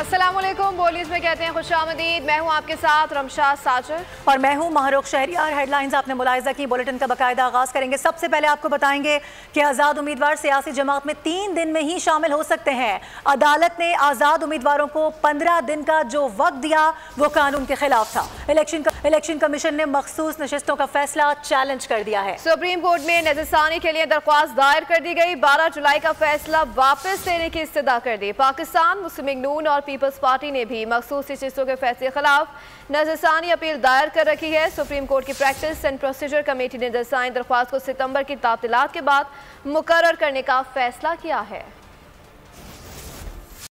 अस्सलामुअलैकुम, बोलिस में कहते हैं खुशामदीद। मैं हूं आपके साथ रमशा साजर और मैं हूं महरुख शहरियार। हेडलाइंस आपने मुलाहिजा की, बुलेटिन का बाकायदा आगाज करेंगे। सबसे पहले आपको बताएंगे कि आज़ाद उम्मीदवार सियासी जमात में 3 दिन में ही शामिल हो सकते हैं। अदालत ने आज़ाद उम्मीदवारों को 15 दिन का जो वक्त दिया वो कानून के खिलाफ था। इलेक्शन कमीशन ने मखसूस नशिस्तों का फैसला चैलेंज कर दिया है। सुप्रीम कोर्ट में नजरसानी के लिए दरख्वास्त दायर कर दी गई। 12 जुलाई का फैसला वापस लेने की इस्तदा कर दी। पाकिस्तान मुस्लिम लीग नून और पीपल्स पार्टी ने भी मखसूस नशिस्तों के फैसले के खिलाफ नजरसानी अपील दायर कर रखी है। सुप्रीम कोर्ट की प्रैक्टिस एंड प्रोसीजर कमेटी ने नजरसानी दरख्वास्त को सितंबर की तातीलात के बाद मुकर्रर करने का फैसला किया है।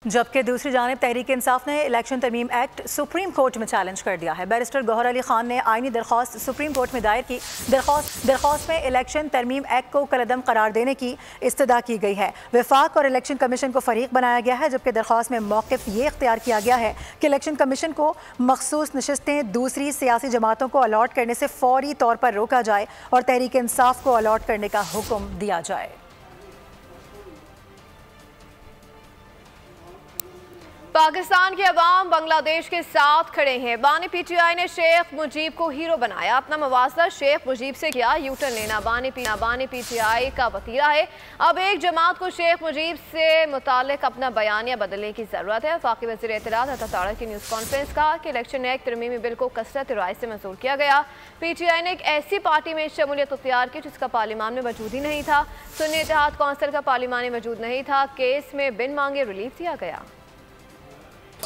जबकि दूसरी जानिब तहरीक इंसाफ ने इलेक्शन तरमीम एक्ट सुप्रीम कोर्ट में चैलेंज कर दिया है। बैरिस्टर गौहर अली खान ने आईनी दरख्वास्त सुप्रीम कोर्ट में दायर की। दरख्वास्त में इलेक्शन तरमीम एक्ट को कलअदम करार देने की इस्तदा की गई है। वफाक और इलेक्शन कमीशन को फरीक बनाया गया है, जबकि दरख्वास्त में मौक़िफ़ ये इख्तियार किया गया है कि इलेक्शन कमीशन को मखसूस नशिस्तें दूसरी सियासी जमातों को अलॉट करने से फौरी तौर पर रोका जाए और तहरीक इंसाफ को अलॉट करने का हुक्म दिया जाए। पाकिस्तान के अवाम बांग्लादेश के साथ खड़े हैं। बानी पीटीआई ने शेख मुजीब को हीरो बनाया। अपना मवासला शेख मुजीब से किया। यूटर्न लेना बानी पीटीआई का वतीरा है। अब एक जमात को शेख मुजीब से मुतालिक अपना बयानिया बदलने की जरूरत है। वफाकी वज़ीर इत्तलात अता तारड़ की न्यूज़ कॉन्फ्रेंस कहा कि इलेक्शन एक्ट तरमीमी बिल को कसरत राय से मंजूर किया गया। पीटीआई ने एक ऐसी पार्टी में शमूलियत अख्तियार की जिसका पार्लियामान में वजूद ही नहीं था। सुन्नी इत्तेहाद कौंसिल का पार्लियामान में वजूद नहीं था। केस में बिन मांगे रिलीफ दिया गया।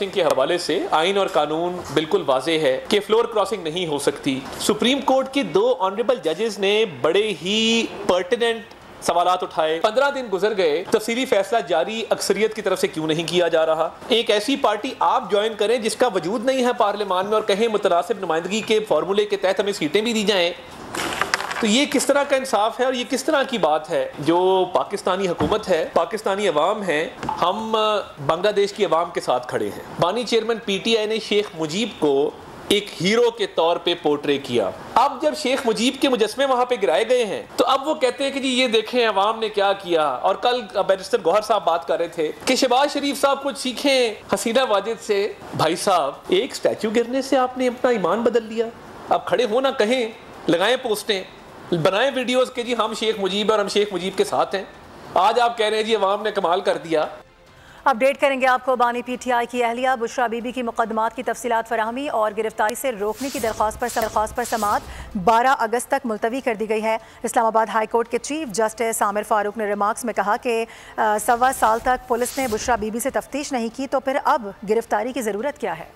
के हवाले से आइन और कानून बिल्कुल वाज़े है कि फ्लोर क्रॉसिंग नहीं हो सकती। सुप्रीम कोर्ट की 2 ऑनरेबल जजेस ने बड़े ही पर्टिनेंट सवालात उठाए। 15 दिन गुजर गए, तफसीली फैसला जारी अक्सरियत की तरफ से क्यों नहीं किया जा रहा। एक ऐसी पार्टी आप ज्वाइन करें जिसका वजूद नहीं है पार्लियामान में और कहें मुतनासिब नुमाइंदगी के फॉर्मूले के तहत हमें सीटें भी दी जाएं, तो ये किस तरह का इंसाफ है और ये किस तरह की बात है। जो पाकिस्तानी हुकूमत है, पाकिस्तानी अवाम है, हम बांग्लादेश की अवाम के साथ खड़े हैं। बानी चेयरमैन पीटीआई ने शेख मुजीब को एक हीरो के तौर पे पोर्ट्रे किया। अब जब शेख मुजीब के मुजस्मे वहां पे गिराए गए हैं तो अब वो कहते हैं कि जी ये देखें अवाम ने क्या किया। और कल बैरिस्टर गौहर साहब बात कर रहे थे कि शहबाज शरीफ साहब कुछ सीखें हसीना वाजिद से। भाई साहब, एक स्टैचू गिरने से आपने अपना ईमान बदल लिया। अब खड़े हो ना, कहें, लगाएं पोस्टें, बनाएं वीडियोस के जी हम शेख मुजीब और हम शेख मुजीब के साथ हैं। आज आप कह रहे हैं जी अवाम ने कमाल कर दिया। अपडेट करेंगे आपको बानी पीटीआई की अहलिया बुशरा बीबी की मुकदमात की तफसीलात फराहमी और गिरफ्तारी से रोकने की दरख्वास्त पर समाअत 12 अगस्त तक मुलतवी कर दी गई है। इस्लामाबाद हाई कोर्ट के चीफ जस्टिस आमिर फारूक ने रिमार्क्स में कहा कि 1.25 साल तक पुलिस ने बुशरा बीबी से तफ्तीश नहीं की, तो फिर अब गिरफ्तारी की ज़रूरत क्या है।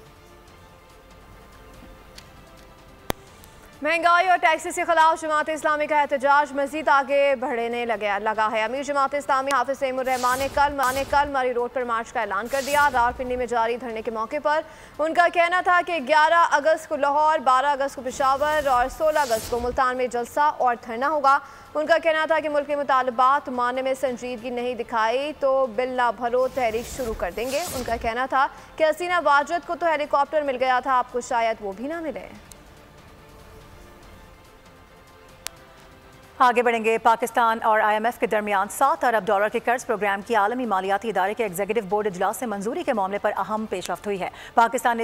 महंगाई और टैक्सेस के खिलाफ जमात इस्लामी का एहतजाज मजीद आगे बढ़ने लगा है। अमीर जमात इस्लामी हाफिज तैमूर रहमान ने कल मरी रोड पर मार्च का ऐलान कर दिया। रावलपिंडी में जारी धरने के मौके पर उनका कहना था कि 11 अगस्त को लाहौर, 12 अगस्त को पेशावर और 16 अगस्त को मुल्तान में जलसा और धरना होगा। उनका कहना था कि मुल्क के मुतालबात मानने में संजीदगी नहीं दिखाई तो बिल ना भरो तहरीक शुरू कर देंगे। उनका कहना था कि हसीना वाजिद को तो हेलीकॉप्टर मिल गया था, आपको शायद वो भी ना मिले। आगे बढ़ेंगे। पाकिस्तान और IMF के दरमियान $7 अरब के कर्ज प्रोग्राम की आलमी मालियाती इदारे के एग्जीक्यूटिव बोर्ड इजलास से मंजूरी के मामले पर अहम पेशरफ्त हुई है। पाकिस्तान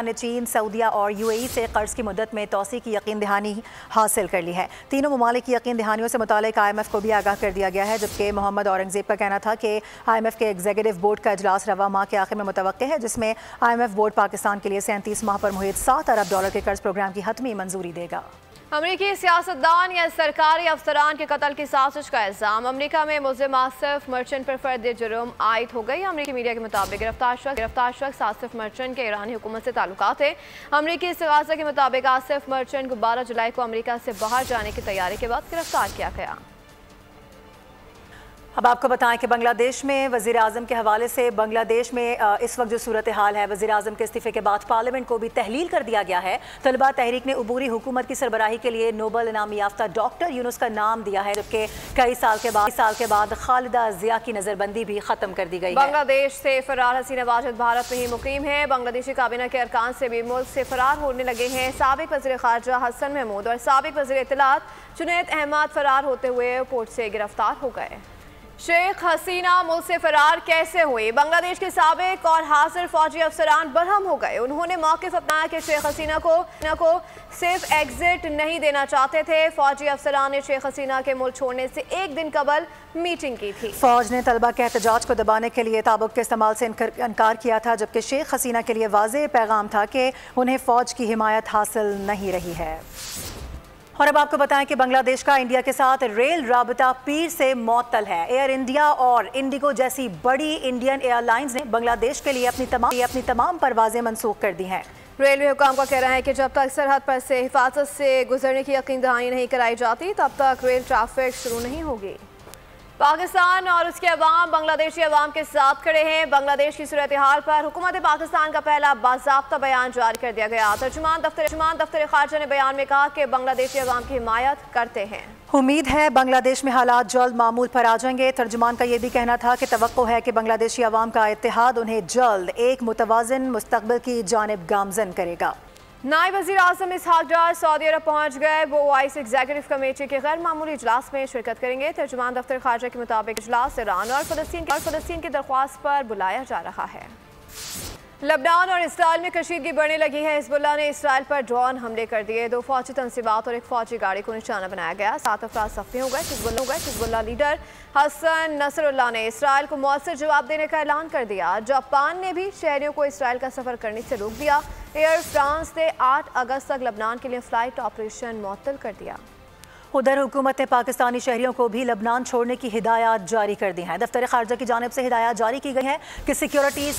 ने चीन, सऊदीया और UAE से कर्ज की मुद्दत में तोसी की यकीन दहानी हासिल कर ली है। तीनों ममालिक की यकीन दहानियों से मुतालिक IMF को भी आगाह कर दिया गया है, जबकि मोहम्मद औरंगजेब का कहना था कि IMF के एग्जीक्यूटिव बोर्ड का इजलास रवा माह के आखिर में मुतवक्के है, जिसमें IMF बोर्ड पाकिस्तान के लिए 37 माह पर मुहित $7 अरब के कर्ज प्रोग्राम की हतमी मंजूरी देगा। अमरीकी सियासतदान या सरकारी अफसरान के कत्ल की साजिश का इल्जाम। अमरीका में मुल्ज़िम आसिफ मर्चेंट पर फर्द जुर्म आयद हो गई। अमरीकी मीडिया के मुताबिक गिरफ्तार शख्स आसिफ मर्चेंट के ईरानी हुकूमत से ताल्लुकात है। अमरीकी इस्तिगासा के मुताबिक आसिफ मर्चेंट को 12 जुलाई को अमरीका से बाहर जाने की तैयारी के बाद गिरफ्तार किया गया। अब आपको बताएं कि बांग्लादेश में वज़ीर आज़म के हवाले से बांग्लादेश में इस वक्त जो सूरत हाल है, वज़ीर आज़म के इस्तीफ़े के बाद पार्लियामेंट को भी तहलील कर दिया गया है। तलबा तहरीक ने उबूरी हुकूमत की सरबराही के लिए नोबल इनाम याफ्ता डॉक्टर यूनुस का नाम दिया है, जबकि कई साल के बाद खालिदा ज़िया की नज़रबंदी भी ख़त्म कर दी गई है। बांग्लादेश से फरार हसीना वाजिद भारत में ही मुकीम है। बांग्लादेशी काबीना के अरकान से भी मुल्क से फरार होने लगे हैं। साबिक वज़ीर ख़ारजा हसन महमूद और साबिक वज़ीर इत्तलात जुनैद अहमद फरार होते हुए कोर्ट से गिरफ्तार हो गए। शेख हसीना मुल्क से फरार कैसे हुई? बांग्लादेश के साबिक और हाजिर फौजी अफसरान बरहम हो गए। उन्होंने मौक़िफ़ अपनाया कि शेख हसीना को सिर्फ एग्जिट नहीं देना चाहते थे। फौजी अफसरान ने शेख हसीना के मुल्क छोड़ने से एक दिन कबल मीटिंग की थी। फौज ने तलबा के एहतजाज को दबाने के लिए ताबुक के इस्तेमाल से इनकार किया था, जबकि शेख हसीना के लिए वाज़ेह पैगाम था कि उन्हें फौज की हिमायत हासिल नहीं रही है। और अब आपको बताएं कि बांग्लादेश का इंडिया के साथ रेल राबता पीर से मअतल है। एयर इंडिया और इंडिगो जैसी बड़ी इंडियन एयरलाइंस ने बांग्लादेश के लिए अपनी तमाम परवाजें मनसूख कर दी हैं। रेलवे हुकाम का कहना है कि जब तक सरहद पर से हिफाजत से गुजरने की यकीन दहानी नहीं कराई जाती, तब तक रेल ट्रैफिक शुरू नहीं होगी। पाकिस्तान और उसके अवाम बांग्लादेशी अवाम के साथ खड़े हैं। बांग्लादेश की सूरत हाल पर हुकूमत पाकिस्तान का पहला बाज़ाब्ता बयान जारी कर दिया गया। तर्जुमान दफ्तर खारजा ने बयान में कहा कि बांग्लादेशी अवाम की हिमायत करते हैं। उम्मीद है बांग्लादेश में हालात जल्द मामूल पर आ जाएंगे। तर्जुमान का यह भी कहना था कि तवक्को है कि बांग्लादेशी अवाम का इत्तेहाद उन्हें जल्द एक मुतवाज़िन मुस्तक़बिल की जानिब गामज़न करेगा। नायब वज़ीर आज़म इसहाक डार सऊदी अरब पहुँच गए। वो वाइस एग्जीक्यूटिव कमेटी के गैर मामूली इजलास में शिरकत करेंगे। तर्जुमान दफ्तर खारजा के मुताबिक इजलास ईरान और फ़लस्तीन की दरख्वास्त पर बुलाया जा रहा है। लबनान और इसराइल में कशीदगी बढ़ने लगी है। हिज़्बुल्लाह ने इसराइल पर ड्रोन हमले कर दिए। 2 फौजी तनसीबात और 1 फौजी गाड़ी को निशाना बनाया गया। 7 अफराद ज़ख्मी हो गए। हिज़्बुल्लाह लीडर हसन नसरुल्लाह ने इसराइल को मौसर जवाब देने का ऐलान कर दिया। जापान ने भी शहरियों को इसराइल का सफ़र करने से रोक दिया। एयर फ्रांस ने 8 अगस्त तक लबनान के लिए फ़्लाइट ऑपरेशन मुअत्तल कर दिया। उधर हुकूमत ने पाकिस्तानी शहरियों को भी लबनान छोड़ने की हिदायत जारी कर दी हैं। दफ्तर खारजा की जानिब से हिदायत जारी की गई है कि सिक्योरिटी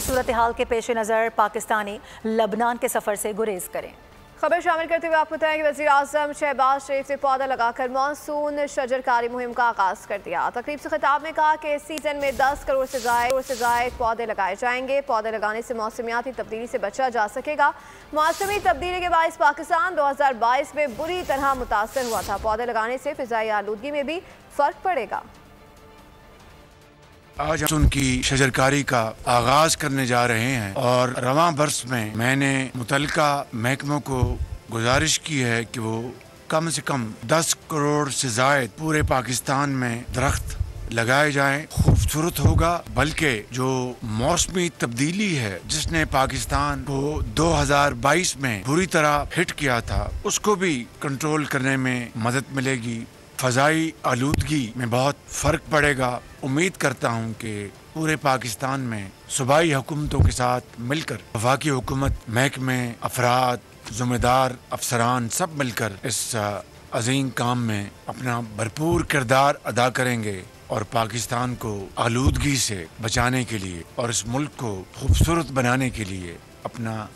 सूरत हाल के पेश नज़र पाकिस्तानी लबनान के सफ़र से गुरेज करें। खबर शामिल करते हुए आपको बताएं कि वज़ीर आज़म शहबाज शरीफ ने पौधा लगाकर मानसून शजरकारी मुहिम का आगाज़ कर दिया। तकरीब से खिताब में कहा कि इस सीज़न में 10 करोड़ से ज़ायद पौधे लगाए जाएंगे। पौधे लगाने से मौसमियाती तब्दीली से बचा जा सकेगा। मौसमी तब्दीली के बायस पाकिस्तान 2022 में बुरी तरह मुतासर हुआ था। पौधे लगाने से फ़िज़ाई आलूदगी में भी फ़र्क पड़ेगा। आज हम उनकी शजरकारी का आगाज करने जा रहे हैं और रवां बरस में मैंने मुतल्लिका महकमों को गुजारिश की है कि वो कम से कम 10 करोड़ से ज़ायद पूरे पाकिस्तान में दरख्त लगाए जाएं। खूबसूरत होगा, बल्कि जो मौसमी तब्दीली है जिसने पाकिस्तान को 2022 में बुरी तरह हिट किया था, उसको भी कंट्रोल करने में मदद मिलेगी। फ़ज़ाई आलूदगी में बहुत फ़र्क पड़ेगा। उम्मीद करता हूँ कि पूरे पाकिस्तान में सूबाई हुकूमतों के साथ मिलकर वफाकी हुकूमत, महकमे, अफराद, ज़िम्मेदार अफसरान सब मिलकर इस अजीम काम में अपना भरपूर किरदार अदा करेंगे और पाकिस्तान को आलूदगी से बचाने के लिए और इस मुल्क को खूबसूरत बनाने के लिए अपना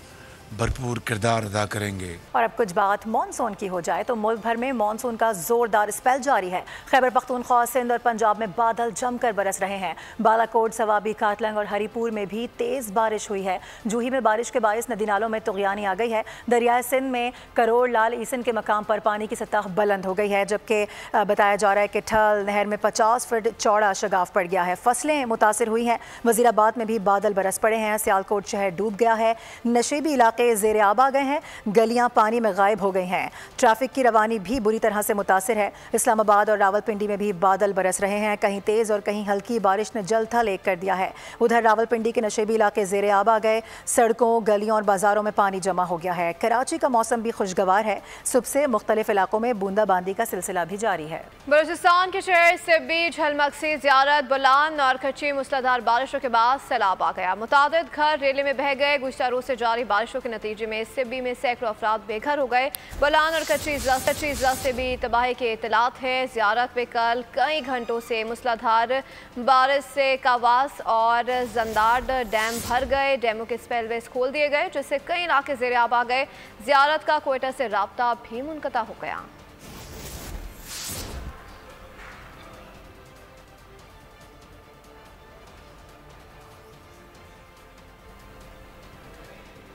भरपूर किरदार अदा करेंगे। और अब कुछ बात मानसून की हो जाए तो मुल्क भर में मानसून का जोरदार स्पेल जारी है। खैबर पख्तूनख्वा, सिंध और पंजाब में बादल जमकर बरस रहे हैं। बालाकोट, सवाबी, काटलंग और हरीपुर में भी तेज़ बारिश हुई है। जूही में बारिश के बायस नदी नालों में तुग़यानी आ गई है। दरियाए सिंध में करोड़ लाल ईसन के मकाम पर पानी की सतह बुलंद हो गई है, जबकि बताया जा रहा है कि ठल नहर में 50 फुट चौड़ा शगाफ पड़ गया है। फसलें मुतासर हुई हैं। वज़ीराबाद में भी बादल बरस पड़े हैं। सियालकोट शहर डूब गया है। नशेबी इलाके ज़ेर आब आ गए हैं। गलियां पानी में गायब हो गई हैं। ट्रैफिक की रवानी भी बुरी तरह से मुतासिर है। इस्लामाबाद और रावलपिंडी में भी बादल बरस रहे हैं। कहीं तेज़ और कहीं हल्की बारिश ने जल थल एक कर दिया है। उधर रावलपिंडी के नशेबी इलाके ज़ेर आब आ गए। सड़कों, गलियों और बाजारों में पानी जमा हो गया है। कराची का मौसम भी खुशगवार है। सुबह से मुख्तलिफ इलाकों में बूंदाबांदी का सिलसिला भी जारी है। बलूचिस्तान के शहर सिब्बी, झलमक्सी, ज़ियारत, बुलान और खच्ची मूसलाधार बारिशों के बाद सैलाब आ गया। मुतादिद घर रेले में बह गए। गुज़श्ता रोज़ से जारी बारिशों के नतीजे में सिब्बी में सैकड़ों अफराद बेघर हो गए। बुलान और कच्ची इजला से भी तबाही के इतलात है। ज़ियारत में कल कई घंटों से मूसलाधार बारिश से कावास और जंदाड डैम भर गए। डैमों के स्पेलवेज खोल दिए गए, जिससे कई इलाके ज़ेर आब आ गए। ज़ियारत का कोयटा से राब्ता भी मुनक़ता हो गया।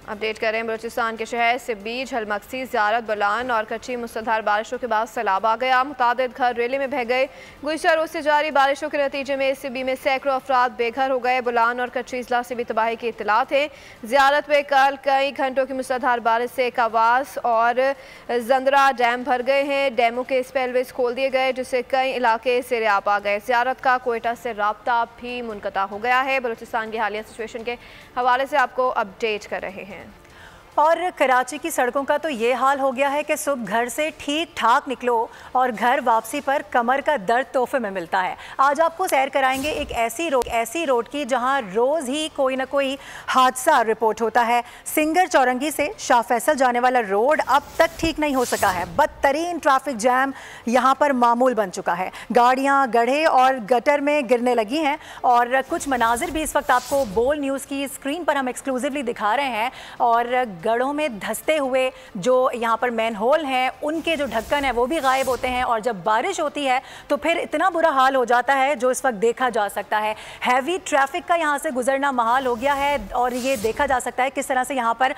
अपडेट करें, बलूचिस्तान के शहर सिब्बी, झलमक्सी, ज़ियारत, बलान और कच्ची मुसलधार बारिशों के बाद सैलाब आ गया। मुतादिद घर रेले में बह गए। गुज़श्ता रोज़ से जारी बारिशों के नतीजे में सिब्बी में सैकड़ों अफराद बेघर हो गए। बलान और कच्ची इजला से भी तबाही की इत्तलात है। ज़ियारत में कल कई घंटों की मुसलधार बारिश से कवास और जंदरा डैम भर गए हैं। डैमों के स्पेलवेज खोल दिए गए, जिससे कई इलाके सिरेआब आ गए। ज़ियारत का कोयटा से राब्ता भी मुनक़ता हो गया है। बलूचिस्तान की हालिया सिचुएशन के हवाले से आपको अपडेट कर रहे हैं। और कराची की सड़कों का तो ये हाल हो गया है कि सुबह घर से ठीक ठाक निकलो और घर वापसी पर कमर का दर्द तोहफे में मिलता है। आज आपको सैर कराएंगे एक ऐसी रोड की जहां रोज़ ही कोई ना कोई हादसा रिपोर्ट होता है। सिंगर चौरंगी से शाह फैसल जाने वाला रोड अब तक ठीक नहीं हो सका है। बदतरीन ट्रैफिक जैम यहां पर मामूल बन चुका है। गाड़ियां गड्ढे और गटर में गिरने लगी हैं और कुछ मनाजिर भी इस वक्त आपको बोल न्यूज़ की स्क्रीन पर हम एक्सक्लूसिवली दिखा रहे हैं। और गढ़ों में धंसते हुए जो यहाँ पर मैन होल हैं, उनके जो ढक्कन है वो भी गायब होते हैं। और जब बारिश होती है तो फिर इतना बुरा हाल हो जाता है जो इस वक्त देखा जा सकता है। हैवी ट्रैफिक का यहाँ से गुजरना महाल हो गया है और ये देखा जा सकता है किस तरह से यहाँ पर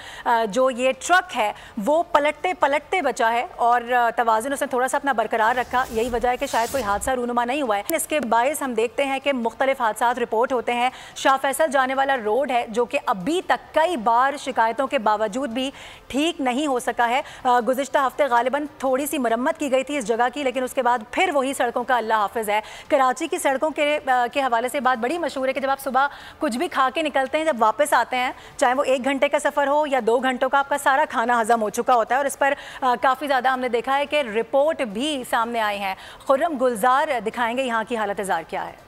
जो ये ट्रक है वो पलटते पलटते बचा है और तवाज़ुन उसने थोड़ा सा अपना बरकरार रखा। यही वजह है कि शायद कोई हादसा रूनुमा नहीं हुआ है। इसके बायस हम देखते हैं कि मुख्तलिफ हादसा रिपोर्ट होते हैं। शाह फैसल जाने वाला रोड है जो कि अभी तक कई बार शिकायतों के बावजूद भी ठीक नहीं हो सका है। गुज़िश्ता हफ्ते गालिबन थोड़ी सी मरम्मत की गई थी इस जगह की, लेकिन उसके बाद फिर वही सड़कों का अल्लाह हाफिज़ है। कराची की सड़कों के हवाले से बात बड़ी मशहूर है कि जब आप सुबह कुछ भी खा के निकलते हैं, जब वापस आते हैं, चाहे वो 1 घंटे का सफ़र हो या 2 घंटों का, आपका सारा खाना हज़म हो चुका होता है। और इस पर काफ़ी ज़्यादा हमने देखा है कि रिपोर्ट भी सामने आई हैं। खुर्रम गुलजार दिखाएंगे यहाँ की हालत ज़ार क्या है।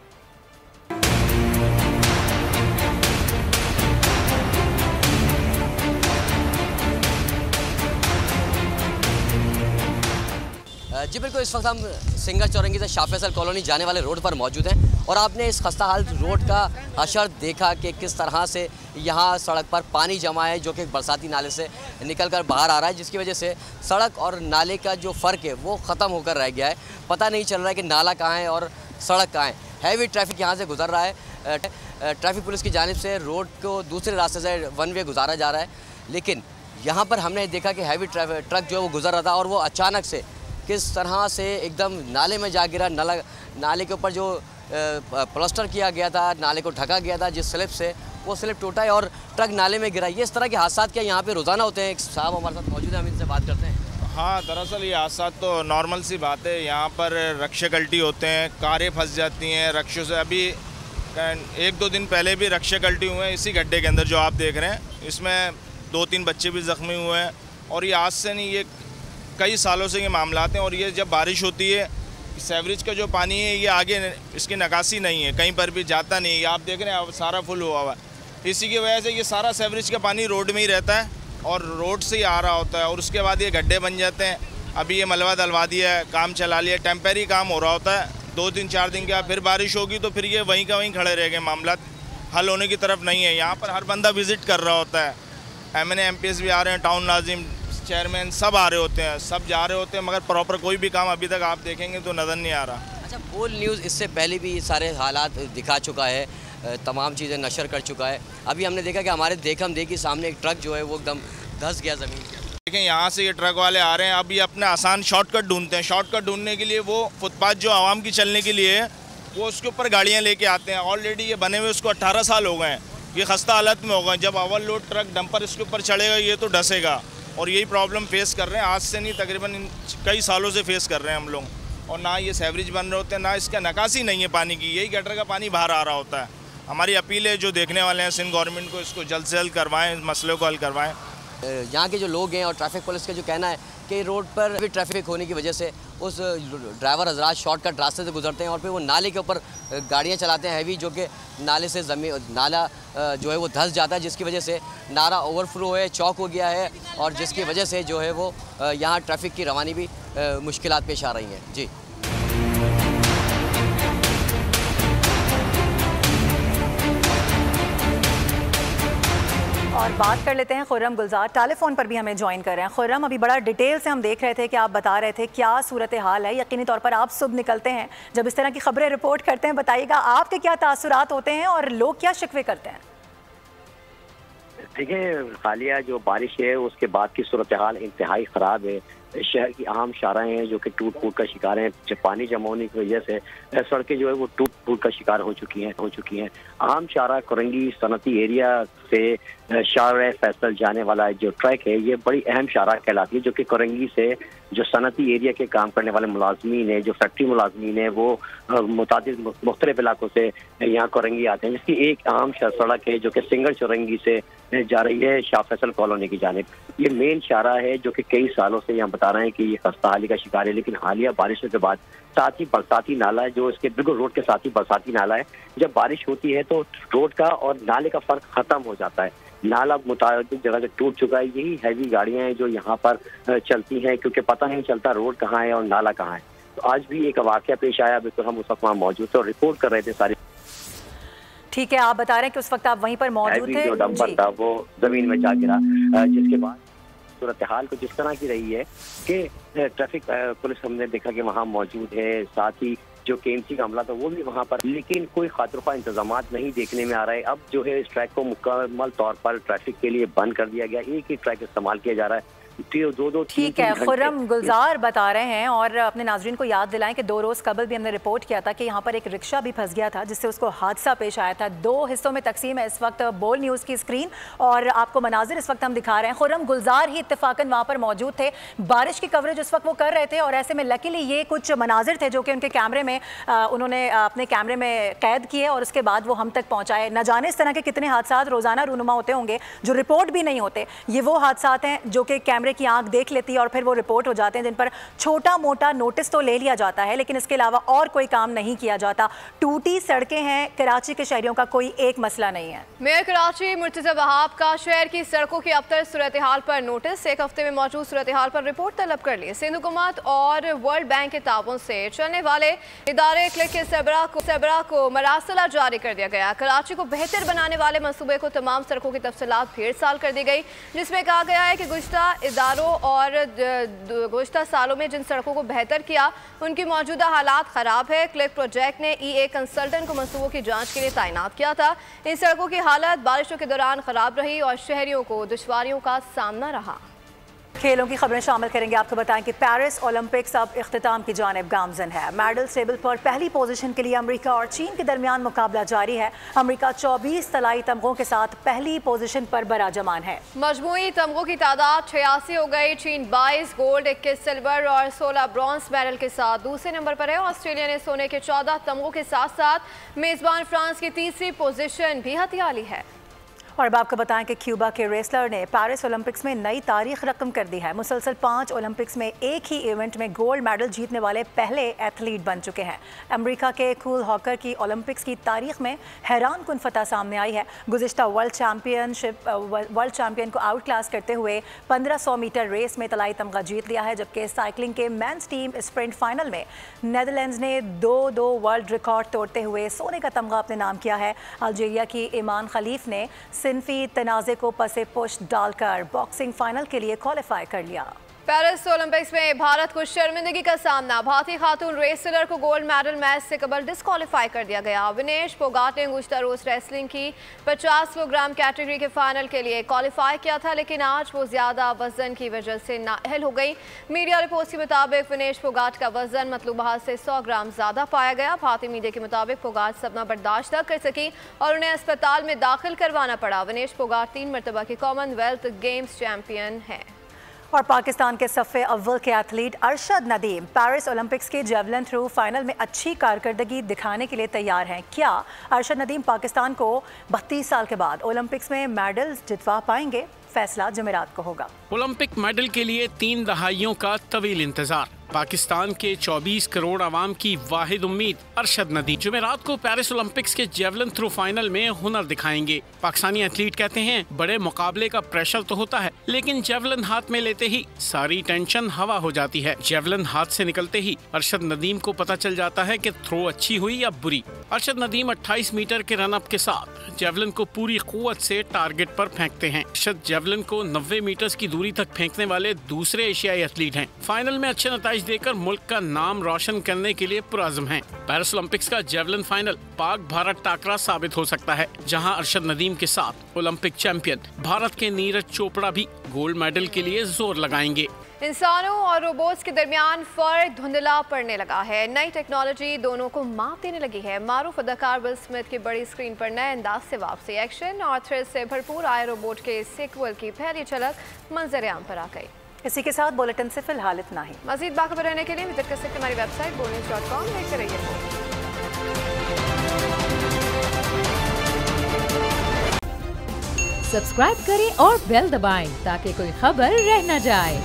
जी बिल्कुल, इस वक्त हम सिंगर चौरंगी से शाह फैसल कॉलोनी जाने वाले रोड पर मौजूद हैं और आपने इस खस्ता हाल रोड का हशर देखा कि किस तरह से यहाँ सड़क पर पानी जमा है जो कि बरसाती नाले से निकल कर बाहर आ रहा है, जिसकी वजह से सड़क और नाले का जो फ़र्क है वो ख़त्म होकर रह गया है। पता नहीं चल रहा है कि नाला कहाँ है और सड़क कहाँ है। हैवी ट्रैफिक यहाँ से गुजर रहा है। ट्रैफिक पुलिस की जानिब से रोड को दूसरे रास्ते से 1 वे गुजारा जा रहा है, लेकिन यहाँ पर हमने देखा कि हैवी ट्रक जो है वो गुजर रहा था और वो अचानक से किस तरह से एकदम नाले में जा गिरा। नाले के ऊपर जो प्लास्टर किया गया था, नाले को ढका गया था, जिस स्लिप से वो स्लिप टूटा है और ट्रक नाले में गिरा। ये इस तरह के हादसा क्या यहाँ पे रोज़ाना होते हैं? एक साहब हमारे साथ मौजूद है, हम इनसे बात करते हैं। हाँ, दरअसल ये हादसा तो नॉर्मल सी बात है। यहाँ पर रक्शे गलटी होते हैं, कारें फंस जाती हैं रक्षों से। अभी 1-2 दिन पहले भी रक्शे गलटी हुए हैं इसी गड्ढे के अंदर जो आप देख रहे हैं। इसमें 2-3 बच्चे भी ज़ख्मी हुए हैं और ये आज से नहीं, ये कई सालों से ये मामलात हैं। और ये जब बारिश होती है, सेवरेज का जो पानी है ये आगे इसकी निकासी नहीं है, कहीं पर भी जाता नहीं है। आप देख रहे हैं अब सारा फुल हुआ हुआ है। इसी की वजह से ये सारा सेवरेज का पानी रोड में ही रहता है और रोड से ही आ रहा होता है और उसके बाद ये गड्ढे बन जाते हैं। अभी ये मलबा डलवा दिया है, काम चला लिया, टेम्परेरी काम हो रहा होता है। 2-3-4 दिन के बाद फिर बारिश होगी तो फिर ये वहीं का वहीं खड़े रह गए, मामला हल होने की तरफ नहीं है। यहाँ पर हर बंदा विज़िट कर रहा होता है। MNA MPs भी आ रहे हैं, टाउन नाजिम, चेयरमैन सब आ रहे होते हैं, सब जा रहे होते हैं, मगर प्रॉपर कोई भी काम अभी तक आप देखेंगे तो नज़र नहीं आ रहा। अच्छा, बोल न्यूज़ इससे पहले भी सारे हालात दिखा चुका है, तमाम चीज़ें नशर कर चुका है। अभी हमने देखा कि हमारे देखम देखी सामने एक ट्रक जो है वो एकदम धंस गया ज़मीन पर। देखें, यहाँ से ये ट्रक वाले आ रहे हैं, अब ये अपना आसान शॉर्टकट ढूंढते हैं। शॉर्टकट ढूंढने के लिए वो फुटपाथ जो आवाम की चलने के लिए है वो उसके ऊपर गाड़ियाँ लेके आते हैं। ऑलरेडी ये बने हुए उसको 18 साल हो गए हैं, ये खस्ता हालत में होगा। जब ओवरलोड ट्रक डंपर इसके ऊपर चढ़ेगा ये तो डसेगा और यही प्रॉब्लम फेस कर रहे हैं। आज से नहीं, तकरीबन कई सालों से फेस कर रहे हैं हम लोग। और ना ये सेवरेज बन रहे होते हैं, ना इसका निकासी नहीं है पानी की, यही गटर का पानी बाहर आ रहा होता है। हमारी अपील है जो देखने वाले हैं सिंध गवर्नमेंट को, इसको जल्द से जल्द करवाएं, इस मसले को हल करवाएं। यहाँ के जो लोग हैं और ट्रैफिक पुलिस का जो कहना है कि रोड पर भी ट्रैफिक होने की वजह से उस ड्राइवर हजरात शॉर्टकट रास्ते से गुजरते हैं और फिर वो नाले के ऊपर गाड़ियाँ चलाते हैं हैवी, जो कि नाले से नाला जो है वो धंस जाता है, जिसकी वजह से नाला ओवरफ्लो है, चौक हो गया है और जिसकी वजह से जो है वो यहाँ ट्रैफिक की रवानी भी मुश्किलात पेश आ रही हैं। जी और बात कर लेते हैं खुर्रम गुलजार, टेलीफोन पर भी हमें ज्वाइन कर रहे हैं। खुर्रम, अभी बड़ा डिटेल से हम देख रहे थे कि आप बता रहे थे क्या सूरत हाल है। यकीनी तौर पर आप सुबह निकलते हैं, जब इस तरह की खबरें रिपोर्ट करते हैं, बताइएगा आपके क्या तासुरात होते हैं और लोग क्या शिकवे करते हैं? देखिए, हालिया जो बारिश है उसके बाद की सूरत हाल इंतहाई ख़राब है। शहर की अहम शाहराएं हैं जो कि टूट फूट का शिकार हैं। जब पानी जमा होने की वजह से सड़कें जो है वो टूट फूट का शिकार हो चुकी हैं। अहम शाहरा कोरंगी सनती एरिया से शाहरा फैसल जाने वाला जो ट्रैक है ये बड़ी अहम शाहरा कहलाती है, जो कि कोरंगी से जो सनती एरिया के काम करने वाले मुलाजमीन है, जो फैक्ट्री मुलाजमीन है, वो मुतादिद मुख्तलिफ इलाकों से यहाँ कोरंगी आते हैं। जिसकी एक अहम सड़क है जो कि सिंगल चौरंगी से जा रही है शाह फैसल कॉलोनी की जानिब। ये मेन शाहरा है जो कि कई सालों से यहाँ बता रहे हैं कि ये खस्ताहाली का शिकार है, लेकिन हालिया बारिशों के बाद साथ ही बरसाती नाला है जो इसके बिल्कुल रोड के साथ ही बरसाती नाला है। जब बारिश होती है तो रोड का और नाले का फर्क खत्म हो जाता है। नाला मुताबिक जगह से टूट चुका है। यही हैवी गाड़ियां हैं जो यहाँ पर चलती हैं, क्योंकि पता नहीं चलता रोड कहाँ है और नाला कहाँ है। तो आज भी एक वाकया पेश आया, बिल्कुल हम उस वक्त वहाँ मौजूद थे और रिपोर्ट कर रहे थे सारी। ठीक है, आप बता रहे हैं कि उस वक्त आप वहीं पर मौजूद थे। जो डंपर था वो जमीन में जा गिरा, जिसके बाद सूरत हाल कुछ इस तरह की रही है कि ट्रैफिक पुलिस हमने देखा कि वहाँ मौजूद है, साथ ही जो KMC का हमला था वो भी वहाँ पर, लेकिन कोई खातिरख्वाह इंतजाम नहीं देखने में आ रहा है। अब जो है इस ट्रैक को मुकम्मल तौर पर ट्रैफिक के लिए बंद कर दिया गया। एक ही ट्रैक इस्तेमाल किया जा रहा है। ठीक है, खुर्रम गुलजार बता रहे हैं और अपने नाजरीन को याद दिलाएं कि 2 रोज़ कबल भी हमने रिपोर्ट किया था कि यहाँ पर एक रिक्शा भी फंस गया था, जिससे उसको हादसा पेश आया था। 2 हिस्सों में तकसीम है इस वक्त बोल न्यूज़ की स्क्रीन और आपको मनाजिर इस वक्त हम दिखा रहे हैं। खुर्रम गुलजार ही इत्तेफाकन वहाँ पर मौजूद थे, बारिश की कवरेज उस वक्त वो कर रहे थे और ऐसे में लकीली ये कुछ मनाजिर थे जो कि उनके कैमरे में उन्होंने अपने कैमरे में कैद किए और उसके बाद वो हम तक पहुँचाए। न जाने इस तरह के कितने हादसा रोज़ाना रूनुमा होते होंगे जो रिपोर्ट भी नहीं होते। ये वो हादसा हैं जो कि कैमरे की आंख देख लेती और फिर वो रिपोर्ट हो जाते हैं, जिन पर छोटा मोटा नोटिस तो ले लिया जाता है, लेकिन इसके अलावा और कोई काम नहीं किया जाता। टूटी सड़कें हैं, कराची के शहरियों का कोई एक मसला नहीं है। मेयर कराची मुर्तज़ा वहाब का शहर की सड़कों की अबतर सूरत हाल पर नोटिस। 1 हफ्ते में मौजूद सूरत हाल पर रिपोर्ट तलब कर ली। सिंध हुकूमत और वर्ल्ड बैंक के ताउन से चलने वाले इदारे क्लिक के सरबरा को मरासला जारी कर दिया गया। कराची को बेहतर बनाने वाले मनसूबे को तमाम सड़कों की तफसीलात फेर साल कर दी गई, जिसमें कहा गया है कि गुज़श्ता इदारों और गुज़श्ता सालों में जिन सड़कों को बेहतर किया उनकी मौजूदा हालात ख़राब है। क्लिक प्रोजेक्ट ने EA कंसल्टेंट को मंसूबों की जांच के लिए तैनात किया था। इन सड़कों की हालत बारिशों के दौरान ख़राब रही और शहरियों को दुश्वारियों का सामना रहा। खेलों की खबरें शामिल करेंगे। आपको बताएं कि पेरिस ओलंपिक्स अब इख्तिताम की जानिब गामजन है। मेडल टेबल पर पहली पोजीशन के लिए अमेरिका और चीन के दरमियान मुकाबला जारी है। अमेरिका 24 तलाई तमगों के साथ पहली पोजीशन पर बराजमान है। मजमूई तमगों की तादाद 86 हो गई। चीन 22 गोल्ड, 21 सिल्वर और 16 ब्रॉन्ज मेडल के साथ दूसरे नंबर पर है। ऑस्ट्रेलिया ने सोने के 14 तमगों के साथ साथ मेजबान फ्रांस की तीसरी पोजीशन भी हथिया ली है। और अब आपको बताएं कि क्यूबा के रेसलर ने पेरिस ओलंपिक्स में नई तारीख रकम कर दी है। मुसलसल 5 ओलंपिक्स में एक ही इवेंट में गोल्ड मेडल जीतने वाले पहले एथलीट बन चुके हैं। अमेरिका के कूल हॉकर की ओलंपिक्स की तारीख में हैरान कुन फतह सामने आई है। गुज़िश्ता वर्ल्ड चैंपियन को आउट क्लास करते हुए 1500 मीटर रेस में तलाई तमगा जीत लिया है, जबकि साइकिलिंग के मेंस टीम स्प्रिंट फाइनल में नेदरलैंड्स ने 2-2 वर्ल्ड रिकॉर्ड तोड़ते हुए सोने का तमगा अपने नाम किया है। अल्जीरिया की ईमान खलीफ ने सिंफी तनाज़े को पसे पुश डालकर बॉक्सिंग फाइनल के लिए क्वालिफाई कर लिया। पेरिस ओलंपिक्स में भारत को शर्मिंदगी का सामना। भारतीय खातून रेसलर को गोल्ड मेडल मैच से कबल डिस्क्वालीफाई कर दिया गया। विनेश फोगाट ने गुज़श्ता रोज रेसलिंग की 50 किलोग्राम कैटेगरी के फाइनल के लिए क्वालिफाई किया था, लेकिन आज वो ज़्यादा वजन की वजह से नाअहल हो गई। मीडिया रिपोर्ट्स के मुताबिक विनेश फोगाट का वजन मतलूबा से 100 ग्राम ज़्यादा पाया गया। भारतीय मीडिया के मुताबिक फोगाट सदमा बर्दाश्त न कर सकी और उन्हें अस्पताल में दाखिल करवाना पड़ा। विनेश फोगाट 3 मरतबा की कॉमनवेल्थ गेम्स चैंपियन है। और पाकिस्तान के सफ़े अव्वल के athlete Arshad Nadeem Paris Olympics के जेवलिन थ्रो फाइनल में अच्छी कारकर्दगी दिखाने के लिए तैयार हैं। क्या अरशद नदीम पाकिस्तान को 32 साल के बाद ओलंपिक्स में मेडल जितवा पाएंगे? फैसला जुमेरात को होगा। ओलंपिक मेडल के लिए 3 दहाइयों का तवील इंतजार। पाकिस्तान के 24 करोड़ आवाम की वाहिद उम्मीद अरशद नदीम जुमेरात को पेरिस ओलंपिक्स के जेवलिन थ्रो फाइनल में हुनर दिखाएंगे। पाकिस्तानी एथलीट कहते हैं बड़े मुकाबले का प्रेशर तो होता है, लेकिन जेवलिन हाथ में लेते ही सारी टेंशन हवा हो जाती है। जेवलिन हाथ से निकलते ही अरशद नदीम को पता चल जाता है कि थ्रो अच्छी हुई या बुरी। अरशद नदीम 28 मीटर के रनअप के साथ जेवलिन को पूरी कुव्वत से टारगेट पर फेंकते हैं। अरशद जेवलिन को 90 मीटर की दूरी तक फेंकने वाले दूसरे एशियाई एथलीट हैं। फाइनल में अच्छे नतीजे मैच देकर मुल्क का नाम रोशन करने के लिए पुरअज़्म हैं। पेरिस ओलंपिक्स का जेवलिन फाइनल पाक भारत टाकरा साबित हो सकता है, जहां अरशद नदीम के साथ ओलंपिक चैंपियन भारत के नीरज चोपड़ा भी गोल्ड मेडल के लिए जोर लगाएंगे। इंसानों और रोबोट्स के दरमियान फर्क धुंधला पड़ने लगा है। नई टेक्नोलॉजी दोनों को मात देने लगी है। मारूफ अदाकार विल स्मिथ की बड़ी स्क्रीन पर नए अंदाज से वापसी, एक्शन और थ्रिल से भरपूर आए रोबोट के सीक्वल की पहली झलक मंजर आम पर आ गई। इसी के साथ बुलेटिन से फिलहाल इतना ही। मजीद बाखबर रहने के लिए विजिट कर सकते हमारी वेबसाइट boldnews.com। देखते रहिए। सब्सक्राइब करें और बेल दबाएं ताकि कोई खबर रह न जाए।